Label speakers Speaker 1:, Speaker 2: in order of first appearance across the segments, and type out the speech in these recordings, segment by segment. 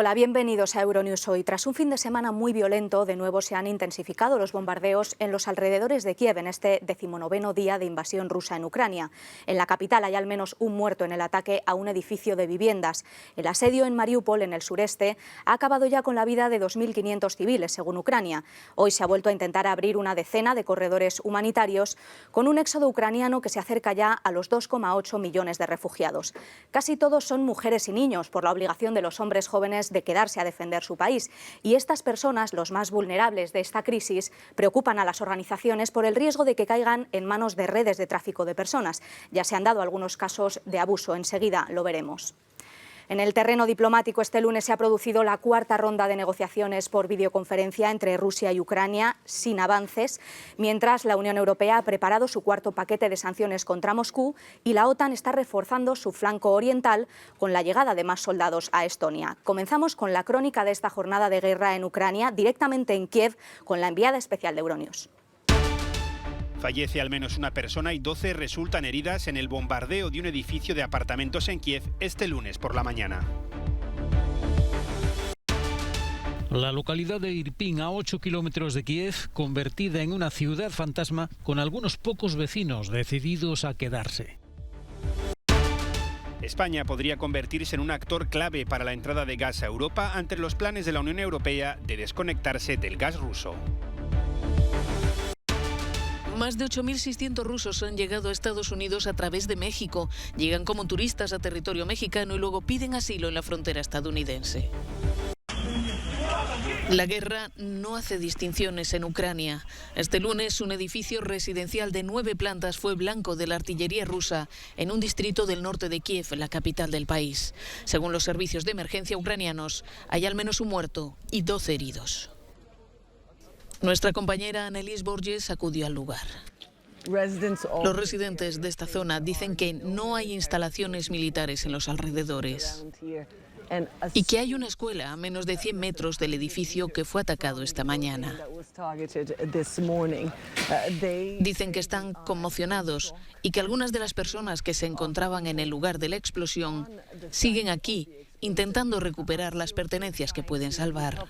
Speaker 1: Hola, bienvenidos a Euronews Hoy. Tras un fin de semana muy violento, de nuevo se han intensificado los bombardeos en los alrededores de Kiev en este 19º día de invasión rusa en Ucrania. En la capital hay al menos un muerto en el ataque a un edificio de viviendas. El asedio en Mariupol, en el sureste, ha acabado ya con la vida de 2.500 civiles, según Ucrania. Hoy se ha vuelto a intentar abrir una decena de corredores humanitarios, con un éxodo ucraniano que se acerca ya a los 2,8 millones de refugiados. Casi todos son mujeres y niños, por la obligación de los hombres jóvenes de quedarse a defender su país. Y estas personas, los más vulnerables de esta crisis, preocupan a las organizaciones por el riesgo de que caigan en manos de redes de tráfico de personas. Ya se han dado algunos casos de abuso, enseguida lo veremos. En el terreno diplomático, este lunes se ha producido la cuarta ronda de negociaciones por videoconferencia entre Rusia y Ucrania, sin avances, mientras la Unión Europea ha preparado su cuarto paquete de sanciones contra Moscú y la OTAN está reforzando su flanco oriental con la llegada de más soldados a Estonia. Comenzamos con la crónica de esta jornada de guerra en Ucrania, directamente en Kiev, con la enviada especial de Euronews.
Speaker 2: Fallece al menos una persona y 12 resultan heridas en el bombardeo de un edificio de apartamentos en Kiev este lunes por la mañana.
Speaker 3: La localidad de Irpin, a 8 kilómetros de Kiev, convertida en una ciudad fantasma con algunos pocos vecinos decididos a quedarse.
Speaker 2: España podría convertirse en un actor clave para la entrada de gas a Europa ante los planes de la Unión Europea de desconectarse del gas ruso.
Speaker 4: Más de 8.600 rusos han llegado a Estados Unidos a través de México. Llegan como turistas a territorio mexicano y luego piden asilo en la frontera estadounidense. La guerra no hace distinciones en Ucrania. Este lunes, un edificio residencial de 9 plantas fue blanco de la artillería rusa en un distrito del norte de Kiev, la capital del país. Según los servicios de emergencia ucranianos, hay al menos un muerto y 12 heridos. Nuestra compañera Annelies Borges acudió al lugar. Los residentes de esta zona dicen que no hay instalaciones militares en los alrededores y que hay una escuela a menos de 100 metros del edificio que fue atacado esta mañana. Dicen que están conmocionados y que algunas de las personas que se encontraban en el lugar de la explosión siguen aquí, intentando recuperar las pertenencias que pueden salvar.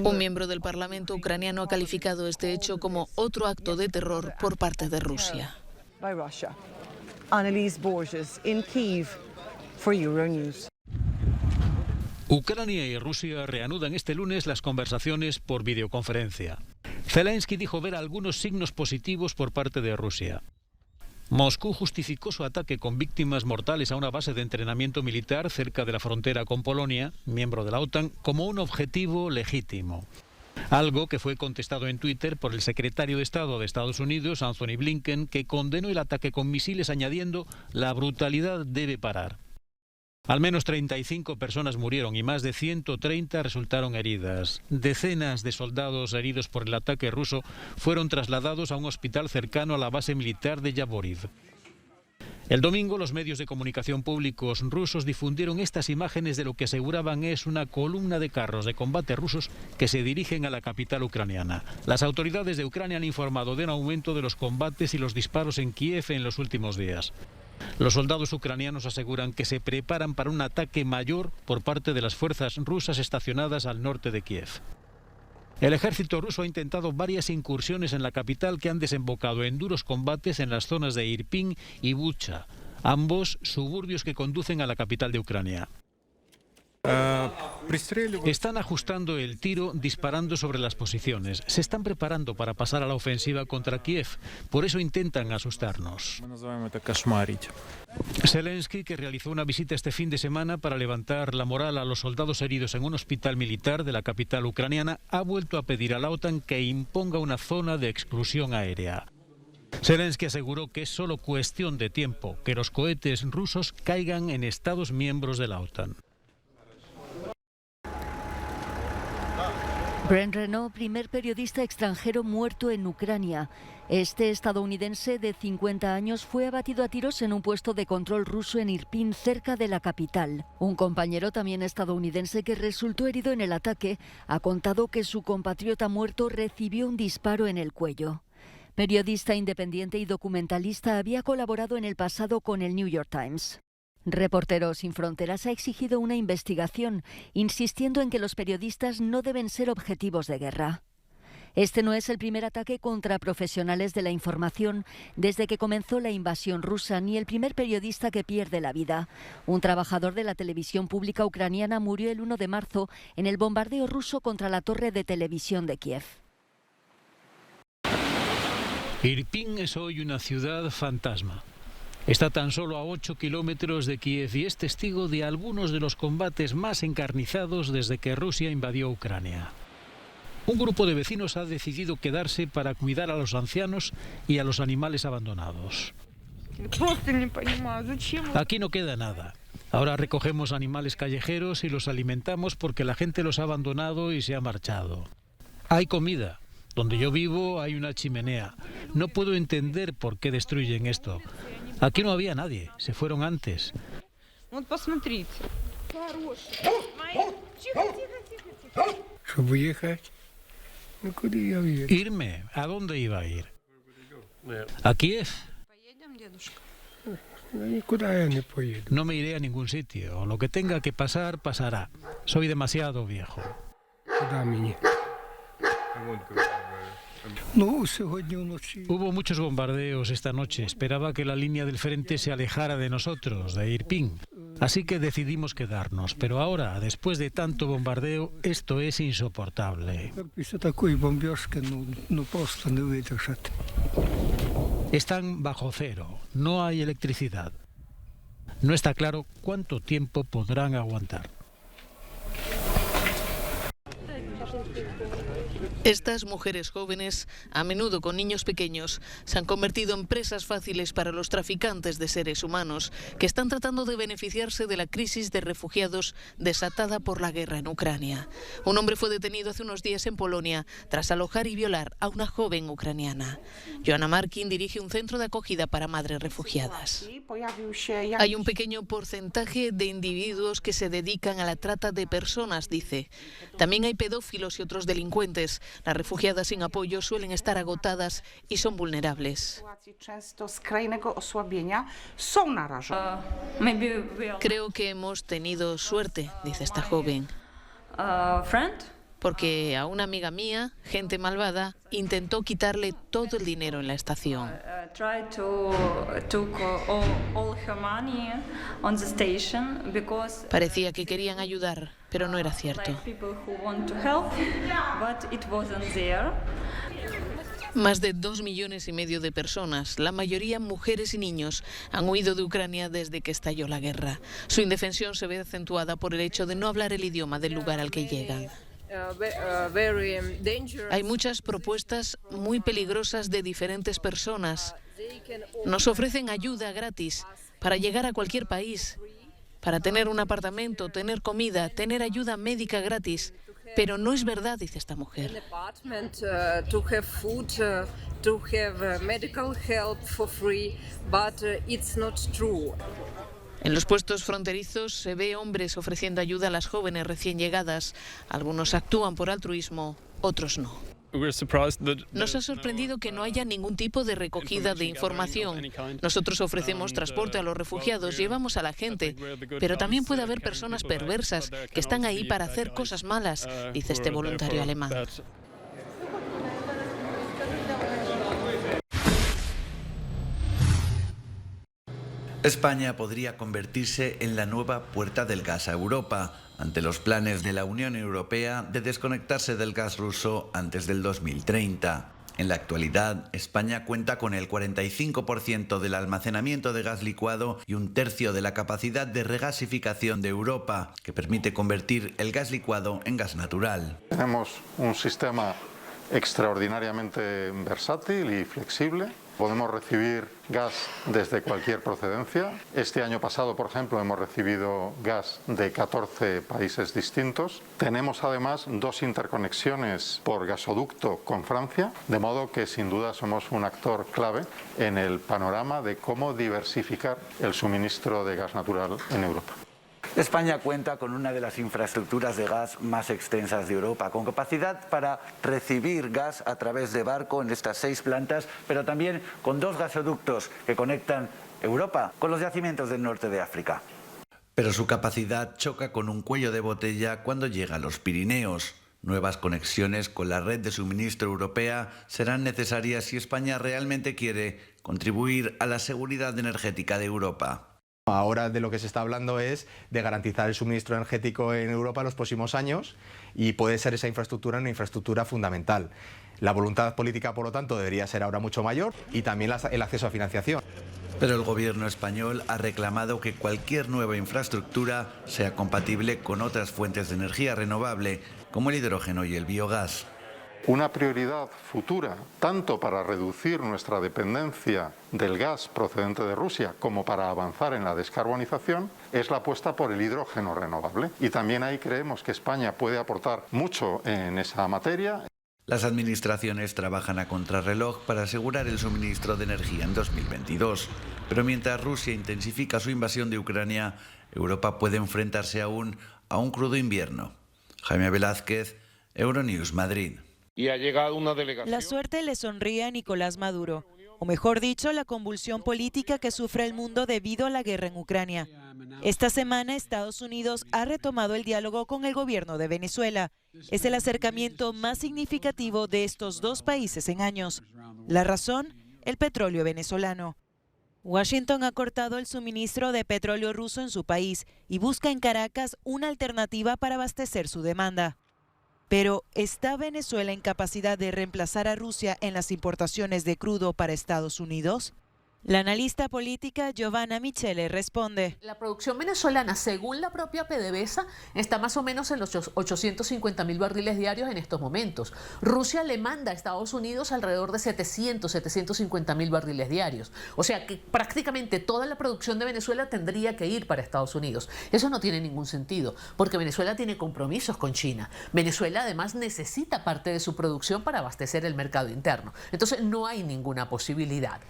Speaker 4: Un miembro del Parlamento ucraniano ha calificado este hecho como otro acto de terror por parte de Rusia.
Speaker 5: Annelies Borges in Kiev for Euronews.
Speaker 3: Ucrania y Rusia reanudan este lunes las conversaciones por videoconferencia. Zelensky dijo ver algunos signos positivos por parte de Rusia. Moscú justificó su ataque con víctimas mortales a una base de entrenamiento militar cerca de la frontera con Polonia, miembro de la OTAN, como un objetivo legítimo. Algo que fue contestado en Twitter por el secretario de Estado de Estados Unidos, Anthony Blinken, que condenó el ataque con misiles añadiendo: la brutalidad debe parar. Al menos 35 personas murieron y más de 130 resultaron heridas. Decenas de soldados heridos por el ataque ruso fueron trasladados a un hospital cercano a la base militar de Yavoriv. El domingo, los medios de comunicación públicos rusos difundieron estas imágenes de lo que aseguraban es una columna de carros de combate rusos que se dirigen a la capital ucraniana. Las autoridades de Ucrania han informado de un aumento de los combates y los disparos en Kiev en los últimos días. Los soldados ucranianos aseguran que se preparan para un ataque mayor por parte de las fuerzas rusas estacionadas al norte de Kiev. El ejército ruso ha intentado varias incursiones en la capital que han desembocado en duros combates en las zonas de Irpin y Bucha, ambos suburbios que conducen a la capital de Ucrania. Están ajustando el tiro disparando sobre las posiciones. Se están preparando para pasar a la ofensiva contra Kiev. Por eso intentan asustarnos. Zelensky, que realizó una visita este fin de semana para levantar la moral a los soldados heridos en un hospital militar de la capital ucraniana, ha vuelto a pedir a la OTAN que imponga una zona de exclusión aérea. Zelensky aseguró que es solo cuestión de tiempo que los cohetes rusos caigan en Estados miembros de la OTAN.
Speaker 6: Brent Renaud, primer periodista extranjero muerto en Ucrania. Este estadounidense de 50 años fue abatido a tiros en un puesto de control ruso en Irpin, cerca de la capital. Un compañero también estadounidense que resultó herido en el ataque ha contado que su compatriota muerto recibió un disparo en el cuello. Periodista independiente y documentalista, había colaborado en el pasado con el New York Times. Reporteros Sin Fronteras ha exigido una investigación, insistiendo en que los periodistas no deben ser objetivos de guerra. Este no es el primer ataque contra profesionales de la información desde que comenzó la invasión rusa, ni el primer periodista que pierde la vida. Un trabajador de la televisión pública ucraniana murió el 1 de marzo en el bombardeo ruso contra la torre de televisión de Kiev.
Speaker 3: Irpin es hoy una ciudad fantasma. Está tan solo a 8 kilómetros de Kiev y es testigo de algunos de los combates más encarnizados desde que Rusia invadió Ucrania. Un grupo de vecinos ha decidido quedarse para cuidar a los ancianos y a los animales abandonados. Aquí no queda nada. Ahora recogemos animales callejeros y los alimentamos porque la gente los ha abandonado y se ha marchado. Hay comida. Donde yo vivo hay una chimenea. No puedo entender por qué destruyen esto. Aquí no había nadie. Se fueron antes. ¿Irme? ¿A dónde iba a ir? ¿A Kiev? No me iré a ningún sitio. Lo que tenga que pasar, pasará. Soy demasiado viejo. Hubo muchos bombardeos esta noche. Esperaba que la línea del frente se alejara de nosotros, de Irpin. Así que decidimos quedarnos. Pero ahora, después de tanto bombardeo, esto es insoportable. Están bajo cero. No hay electricidad. No está claro cuánto tiempo podrán aguantar.
Speaker 4: Estas mujeres jóvenes, a menudo con niños pequeños, se han convertido en presas fáciles para los traficantes de seres humanos que están tratando de beneficiarse de la crisis de refugiados desatada por la guerra en Ucrania. Un hombre fue detenido hace unos días en Polonia tras alojar y violar a una joven ucraniana. Joanna Markin dirige un centro de acogida para madres refugiadas. Hay un pequeño porcentaje de individuos que se dedican a la trata de personas, dice. También hay pedófilos y otros delincuentes. Las refugiadas sin apoyo suelen estar agotadas y son vulnerables. Creo que hemos tenido suerte, dice esta joven. Porque a una amiga mía, gente malvada, intentó quitarle todo el dinero en la estación. Parecía que querían ayudar, pero no era cierto. Más de 2,5 millones de personas, la mayoría mujeres y niños, han huido de Ucrania desde que estalló la guerra. Su indefensión se ve acentuada por el hecho de no hablar el idioma del lugar al que llegan. Hay muchas propuestas muy peligrosas de diferentes personas. Nos ofrecen ayuda gratis para llegar a cualquier país, para tener un apartamento, tener comida, tener ayuda médica gratis. Pero no es verdad, dice esta mujer. En los puestos fronterizos se ve hombres ofreciendo ayuda a las jóvenes recién llegadas. Algunos actúan por altruismo, otros no. Nos ha sorprendido que no haya ningún tipo de recogida de información. Nosotros ofrecemos transporte a los refugiados, llevamos a la gente, pero también puede haber personas perversas que están ahí para hacer cosas malas, dice este voluntario alemán.
Speaker 7: España podría convertirse en la nueva puerta del gas a Europa, ante los planes de la Unión Europea de desconectarse del gas ruso antes del 2030. En la actualidad, España cuenta con el 45% del almacenamiento de gas licuado y 1/3 de la capacidad de regasificación de Europa, que permite convertir el gas licuado en gas natural.
Speaker 8: Tenemos un sistema extraordinariamente versátil y flexible. Podemos recibir gas desde cualquier procedencia. Este año pasado, por ejemplo, hemos recibido gas de 14 países distintos. Tenemos además 2 interconexiones por gasoducto con Francia, de modo que sin duda somos un actor clave en el panorama de cómo diversificar el suministro de gas natural en Europa.
Speaker 7: España cuenta con una de las infraestructuras de gas más extensas de Europa, con capacidad para recibir gas a través de barco en estas 6 plantas, pero también con 2 gasoductos que conectan Europa con los yacimientos del norte de África. Pero su capacidad choca con un cuello de botella cuando llega a los Pirineos. Nuevas conexiones con la red de suministro europea serán necesarias si España realmente quiere contribuir a la seguridad energética de Europa.
Speaker 9: Ahora de lo que se está hablando es de garantizar el suministro energético en Europa en los próximos años y puede ser esa infraestructura una infraestructura fundamental. La voluntad política, por lo tanto, debería ser ahora mucho mayor y también el acceso a financiación.
Speaker 7: Pero el gobierno español ha reclamado que cualquier nueva infraestructura sea compatible con otras fuentes de energía renovable, como el hidrógeno y el biogás.
Speaker 8: Una prioridad futura, tanto para reducir nuestra dependencia del gas procedente de Rusia como para avanzar en la descarbonización, es la apuesta por el hidrógeno renovable. Y también ahí creemos que España puede aportar mucho en esa materia.
Speaker 7: Las administraciones trabajan a contrarreloj para asegurar el suministro de energía en 2022. Pero mientras Rusia intensifica su invasión de Ucrania, Europa puede enfrentarse aún a un crudo invierno. Jaime Velázquez, Euronews, Madrid.
Speaker 10: Y ha llegado una delegación.
Speaker 11: La suerte le sonríe a Nicolás Maduro, o mejor dicho, la convulsión política que sufre el mundo debido a la guerra en Ucrania. Esta semana Estados Unidos ha retomado el diálogo con el gobierno de Venezuela. Es el acercamiento más significativo de estos dos países en años. La razón, el petróleo venezolano. Washington ha cortado el suministro de petróleo ruso en su país y busca en Caracas una alternativa para abastecer su demanda. Pero, ¿está Venezuela en capacidad de reemplazar a Rusia en las importaciones de crudo para Estados Unidos? La analista política Giovanna Michele responde.
Speaker 12: La producción venezolana, según la propia PDVSA, está más o menos en los 850.000 barriles diarios en estos momentos. Rusia le manda a Estados Unidos alrededor de 750.000 barriles diarios. O sea que prácticamente toda la producción de Venezuela tendría que ir para Estados Unidos. Eso no tiene ningún sentido, porque Venezuela tiene compromisos con China. Venezuela además necesita parte de su producción para abastecer el mercado interno. Entonces no hay ninguna posibilidad.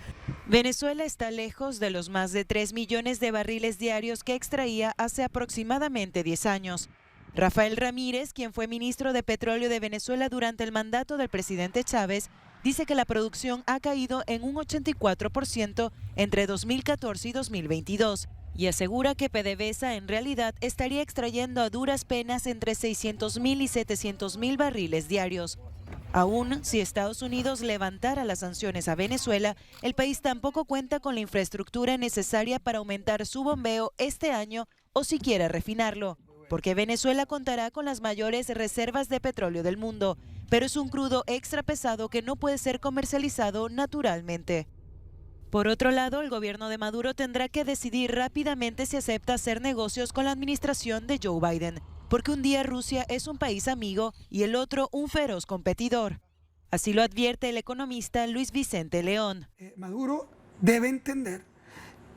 Speaker 11: Venezuela está lejos de los más de 3 millones de barriles diarios que extraía hace aproximadamente 10 años. Rafael Ramírez, quien fue ministro de Petróleo de Venezuela durante el mandato del presidente Chávez, dice que la producción ha caído en un 84% entre 2014 y 2022 y asegura que PDVSA en realidad estaría extrayendo a duras penas entre 600.000 y 700.000 barriles diarios. Aún si Estados Unidos levantara las sanciones a Venezuela, el país tampoco cuenta con la infraestructura necesaria para aumentar su bombeo este año o siquiera refinarlo, porque Venezuela contará con las mayores reservas de petróleo del mundo, pero es un crudo extra pesado que no puede ser comercializado naturalmente. Por otro lado, el gobierno de Maduro tendrá que decidir rápidamente si acepta hacer negocios con la administración de Joe Biden, porque un día Rusia es un país amigo y el otro un feroz competidor. Así lo advierte el economista Luis Vicente León.
Speaker 13: Maduro debe entender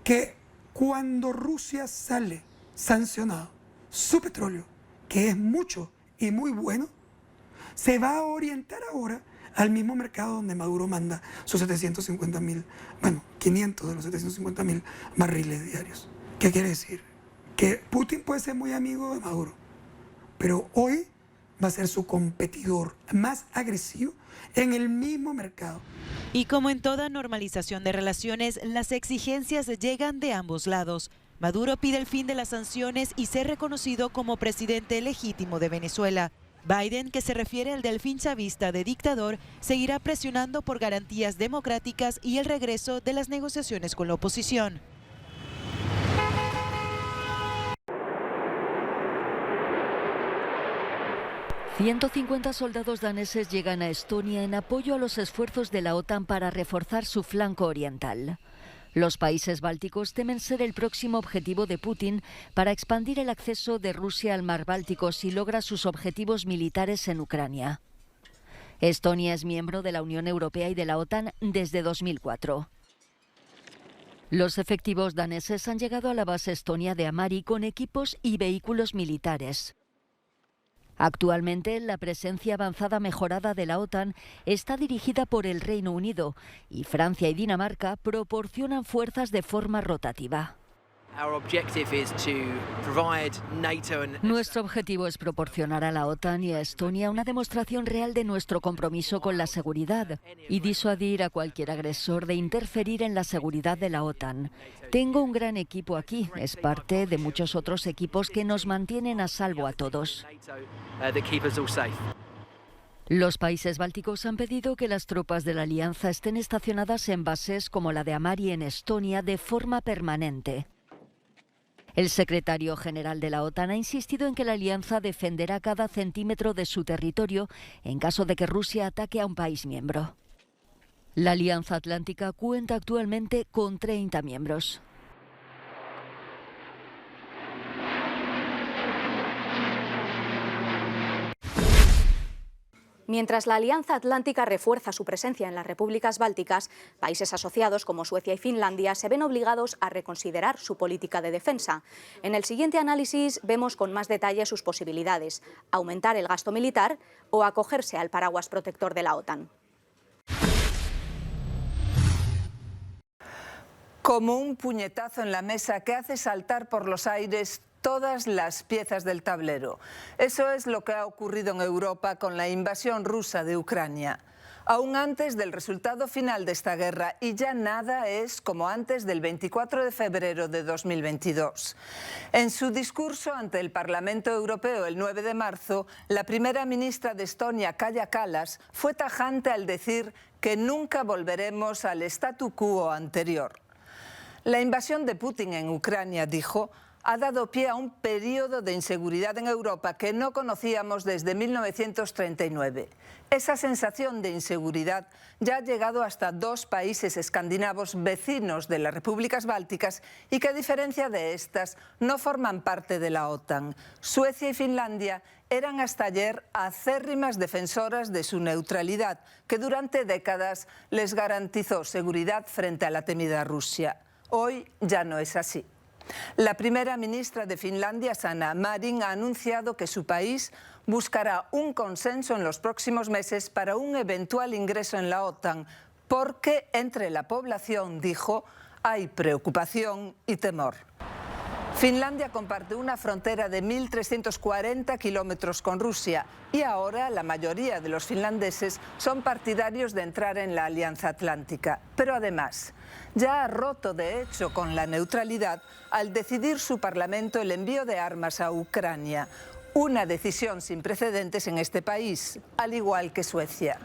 Speaker 13: que cuando Rusia sale sancionado su petróleo, que es mucho y muy bueno, se va a orientar ahora al mismo mercado donde Maduro manda sus 750.000, 500 de los 750.000 barriles diarios. ¿Qué quiere decir? Que Putin puede ser muy amigo de Maduro, pero hoy va a ser su competidor más agresivo en el mismo mercado.
Speaker 11: Y como en toda normalización de relaciones, las exigencias llegan de ambos lados. Maduro pide el fin de las sanciones y ser reconocido como presidente legítimo de Venezuela. Biden, que se refiere al delfín chavista de dictador, seguirá presionando por garantías democráticas y el regreso de las negociaciones con la oposición.
Speaker 6: ...150 soldados daneses llegan a Estonia en apoyo a los esfuerzos de la OTAN para reforzar su flanco oriental. Los países bálticos temen ser el próximo objetivo de Putin para expandir el acceso de Rusia al mar Báltico si logra sus objetivos militares en Ucrania. Estonia es miembro de la Unión Europea y de la OTAN desde 2004. Los efectivos daneses han llegado a la base estonia de Amari con equipos y vehículos militares. Actualmente, la presencia avanzada mejorada de la OTAN está dirigida por el Reino Unido y Francia y Dinamarca proporcionan fuerzas de forma rotativa. Nuestro objetivo es proporcionar a la OTAN y a Estonia una demostración real de nuestro compromiso con la seguridad y disuadir a cualquier agresor de interferir en la seguridad de la OTAN. Tengo un gran equipo aquí, es parte de muchos otros equipos que nos mantienen a salvo a todos. Los países bálticos han pedido que las tropas de la alianza estén estacionadas en bases como la de Amari en Estonia de forma permanente. El secretario general de la OTAN ha insistido en que la alianza defenderá cada centímetro de su territorio en caso de que Rusia ataque a un país miembro. La Alianza Atlántica cuenta actualmente con 30 miembros.
Speaker 1: Mientras la Alianza Atlántica refuerza su presencia en las repúblicas bálticas, países asociados como Suecia y Finlandia se ven obligados a reconsiderar su política de defensa. En el siguiente análisis vemos con más detalle sus posibilidades: aumentar el gasto militar o acogerse al paraguas protector de la OTAN.
Speaker 14: Como un puñetazo en la mesa que hace saltar por los aires todas las piezas del tablero. Eso es lo que ha ocurrido en Europa con la invasión rusa de Ucrania. Aún antes del resultado final de esta guerra, y ya nada es como antes del 24 de febrero de 2022. En su discurso ante el Parlamento Europeo el 9 de marzo, la primera ministra de Estonia, Kaja Kallas, fue tajante al decir que nunca volveremos al statu quo anterior. La invasión de Putin en Ucrania, dijo, ha dado pie a un periodo de inseguridad en Europa que no conocíamos desde 1939. Esa sensación de inseguridad ya ha llegado hasta 2 países escandinavos vecinos de las repúblicas bálticas y que, a diferencia de estas, no forman parte de la OTAN. Suecia y Finlandia eran hasta ayer acérrimas defensoras de su neutralidad, que durante décadas les garantizó seguridad frente a la temida Rusia. Hoy ya no es así. La primera ministra de Finlandia, Sanna Marin, ha anunciado que su país buscará un consenso en los próximos meses para un eventual ingreso en la OTAN, porque entre la población, dijo, hay preocupación y temor. Finlandia comparte una frontera de 1.340 kilómetros con Rusia y ahora la mayoría de los finlandeses son partidarios de entrar en la Alianza Atlántica. Pero además, ya ha roto de hecho con la neutralidad al decidir su Parlamento el envío de armas a Ucrania. Una decisión sin precedentes en este país, al igual que Suecia.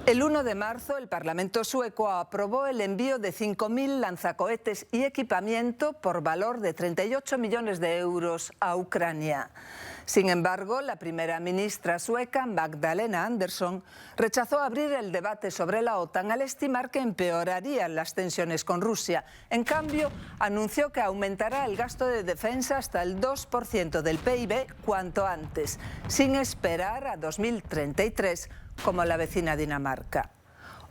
Speaker 14: El 1 de marzo el Parlamento sueco aprobó el envío de 5.000 lanzacohetes y equipamiento por valor de 38 millones de euros a Ucrania. Sin embargo, la primera ministra sueca, Magdalena Andersson, rechazó abrir el debate sobre la OTAN al estimar que empeorarían las tensiones con Rusia. En cambio, anunció que aumentará el gasto de defensa hasta el 2% del PIB cuanto antes, sin esperar a 2033, como la vecina Dinamarca.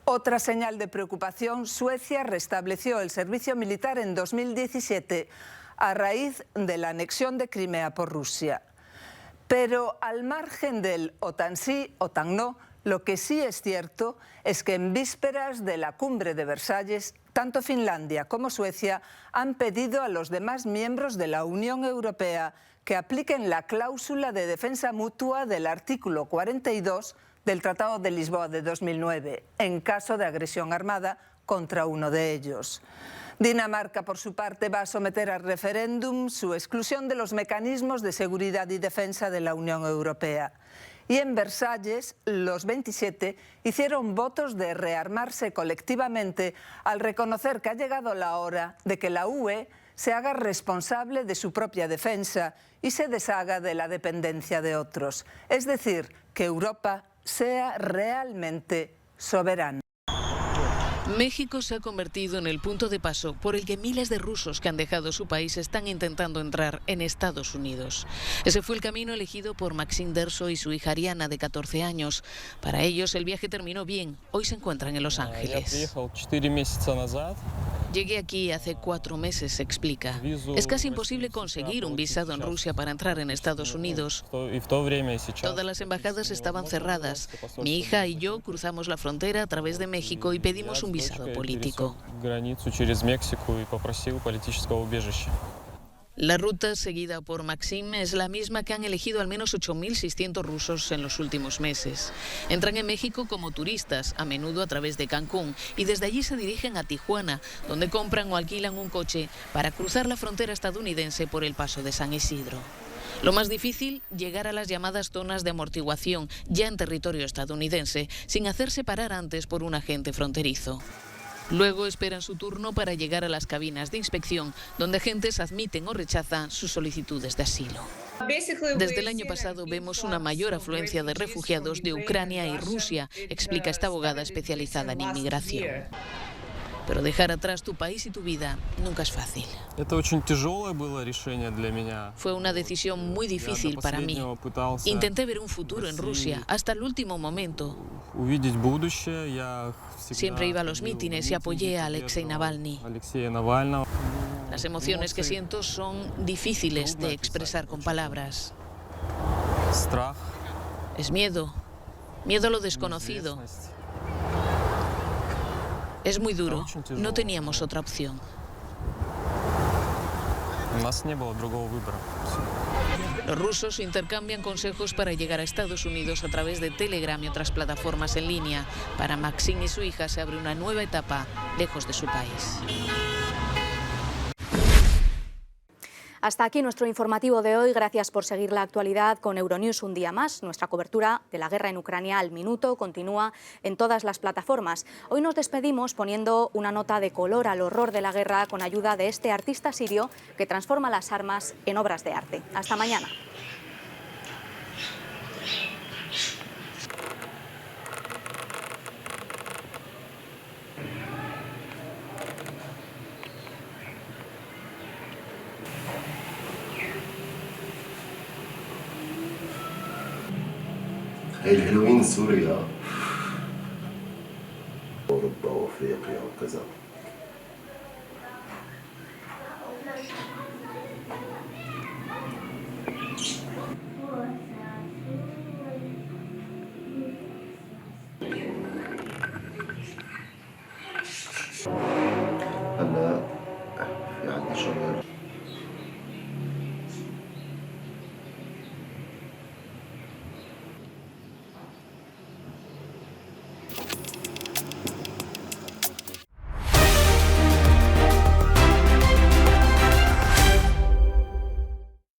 Speaker 14: Otra señal de preocupación: Suecia restableció el servicio militar en 2017 a raíz de la anexión de Crimea por Rusia. Pero al margen del OTAN sí, OTAN no, lo que sí es cierto es que en vísperas de la cumbre de Versalles, tanto Finlandia como Suecia han pedido a los demás miembros de la Unión Europea que apliquen la cláusula de defensa mutua del artículo 42 del Tratado de Lisboa de 2009, en caso de agresión armada contra uno de ellos. Dinamarca, por su parte, va a someter a referéndum su exclusión de los mecanismos de seguridad y defensa de la Unión Europea. Y en Versalles, los 27 hicieron votos de rearmarse colectivamente al reconocer que ha llegado la hora de que la UE se haga responsable de su propia defensa y se deshaga de la dependencia de otros. Es decir, que Europa sea realmente soberana.
Speaker 4: México se ha convertido en el punto de paso por el que miles de rusos que han dejado su país están intentando entrar en Estados Unidos. Ese fue el camino elegido por Maxim Derso y su hija Ariana, de 14 años. Para ellos el viaje terminó bien. Hoy se encuentran en Los Ángeles. Llegué aquí hace 4 meses, se explica. Es casi imposible conseguir un visado en Rusia para entrar en Estados Unidos. Todas las embajadas estaban cerradas. Mi hija y yo cruzamos la frontera a través de México y pedimos un visado político. La ruta seguida por Maxim es la misma que han elegido al menos 8.600 rusos en los últimos meses. Entran en México como turistas, a menudo a través de Cancún, y desde allí se dirigen a Tijuana, donde compran o alquilan un coche para cruzar la frontera estadounidense por el paso de San Isidro. Lo más difícil, llegar a las llamadas zonas de amortiguación, ya en territorio estadounidense, sin hacerse parar antes por un agente fronterizo. Luego esperan su turno para llegar a las cabinas de inspección, donde agentes admiten o rechazan sus solicitudes de asilo. Desde el año pasado vemos una mayor afluencia de refugiados de Ucrania y Rusia, explica esta abogada especializada en inmigración. Pero dejar atrás tu país y tu vida nunca es fácil. Fue una decisión muy difícil para mí. Intenté ver un futuro en Rusia hasta el último momento. Siempre iba a los mítines y apoyé a Alexei Navalny. Las emociones que siento son difíciles de expresar con palabras. Es miedo, miedo a lo desconocido. Es muy duro, no teníamos otra opción. Los rusos intercambian consejos para llegar a Estados Unidos a través de Telegram y otras plataformas en línea. Para Maxim y su hija se abre una nueva etapa lejos de su país.
Speaker 1: Hasta aquí nuestro informativo de hoy. Gracias por seguir la actualidad con Euronews un día más. Nuestra cobertura de la guerra en Ucrania al minuto continúa en todas las plataformas. Hoy nos despedimos poniendo una nota de color al horror de la guerra con ayuda de este artista sirio que transforma las armas en obras de arte. Hasta mañana.
Speaker 15: الحلوين سوريا أوروبا وأفريقيا وكذا